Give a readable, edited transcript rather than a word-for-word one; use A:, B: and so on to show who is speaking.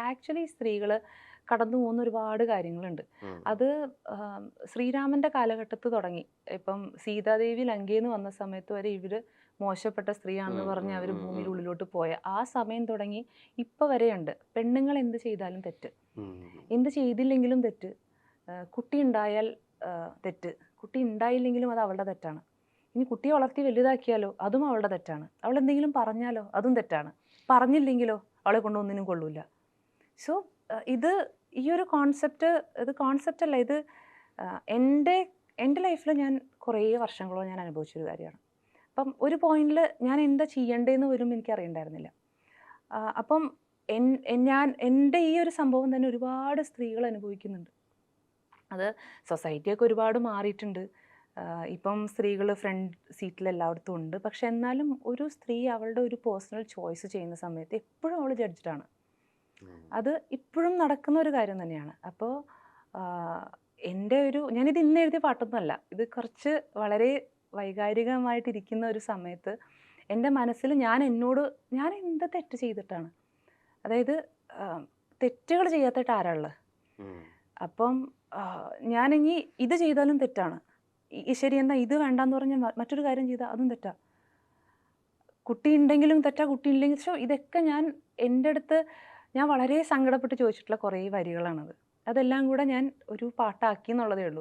A: Actually സ്ത്രീകൾ കടന്നു പോകുന്ന ഒരുപാട് കാര്യങ്ങളുണ്ട്. അത് ശ്രീരാമൻ്റെ കാലഘട്ടത്ത് തുടങ്ങി. ഇപ്പം സീതാദേവി ലങ്കയിൽ നിന്ന് വന്ന സമയത്ത് വരെ ഇവർ മോശപ്പെട്ട സ്ത്രീയാണെന്ന് പറഞ്ഞ് അവർ ഭൂമിയുടെ ഉള്ളിലോട്ട് പോയ ആ സമയം തുടങ്ങി ഇപ്പോൾ വരെയുണ്ട്. പെണ്ണുങ്ങൾ എന്ത് ചെയ്താലും തെറ്റ്, എന്ത് ചെയ്തില്ലെങ്കിലും തെറ്റ്, കുട്ടി ഉണ്ടായാൽ തെറ്റ്, കുട്ടി ഉണ്ടായില്ലെങ്കിലും അത് അവളുടെ തെറ്റാണ്. ഇനി കുട്ടിയെ വളർത്തി വലുതാക്കിയാലോ അതും അവളുടെ തെറ്റാണ്. അവൾ എന്തെങ്കിലും പറഞ്ഞാലോ അതും തെറ്റാണ്. പറഞ്ഞില്ലെങ്കിലോ അവളെ കൊണ്ട് ഒന്നിനും കൊള്ളൂല. സോ ഇത് ഈ ഒരു കോൺസെപ്റ്റ്, ഇത് കോൺസെപ്റ്റ് അല്ല, ഇത് എൻ്റെ എൻ്റെ ലൈഫിൽ ഞാൻ കുറേ വർഷങ്ങളോളം ഞാൻ അനുഭവിച്ചൊരു കാര്യമാണ്. അപ്പം ഒരു പോയിന്റിൽ ഞാൻ എന്താ ചെയ്യേണ്ടതെന്ന് പോലും എനിക്ക് അറിയണ്ടായിരുന്നില്ല. അപ്പം എൻ്റെ ഈ ഒരു സംഭവം തന്നെ ഒരുപാട് സ്ത്രീകൾ അനുഭവിക്കുന്നുണ്ട്. അത് സൊസൈറ്റിയൊക്കെ ഒരുപാട് മാറിയിട്ടുണ്ട്. ഇപ്പം സ്ത്രീകൾ ഫ്രണ്ട് സീറ്റിൽ എല്ലായിടത്തും ഉണ്ട്. പക്ഷെ എന്നാലും ഒരു സ്ത്രീ അവളുടെ ഒരു പേഴ്സണൽ ചോയ്സ് ചെയ്യുന്ന സമയത്ത് എപ്പോഴും അവൾ ജഡ്ജ്ഡാണ്. അത് ഇപ്പോഴും നടക്കുന്ന ഒരു കാര്യം തന്നെയാണ്. അപ്പോൾ ഞാനിത് ഇന്ന് എഴുതിയ പാട്ടൊന്നുമല്ല. ഇത് കുറച്ച് വളരെ വൈകാരികമായിട്ടിരിക്കുന്ന ഒരു സമയത്ത് എൻ്റെ മനസ്സിൽ ഞാൻ എന്ത് തെറ്റ് ചെയ്തിട്ടാണ്, അതായത് തെറ്റുകൾ ചെയ്യാത്തായിട്ട് ആരാളുള്ളത്? അപ്പം ഞാനിനി ഇത് ചെയ്താലും തെറ്റാണ്, ശരി എന്നാൽ ഇത് വേണ്ടാന്ന് പറഞ്ഞാൽ മറ്റൊരു കാര്യം ചെയ്താൽ അതും തെറ്റാ, കുട്ടി ഉണ്ടെങ്കിലും തെറ്റാ, കുട്ടി ഇല്ലെങ്കിൽ. സോ ഇതൊക്കെ എൻ്റെ അടുത്ത് ഞാൻ വളരെ സങ്കടപ്പെട്ട് ചോദിച്ചിട്ടുള്ള കുറേ വരികളാണത്. അതെല്ലാം കൂടെ ഞാൻ ഒരു പാട്ടാക്കി എന്നുള്ളതേ ഉള്ളൂ.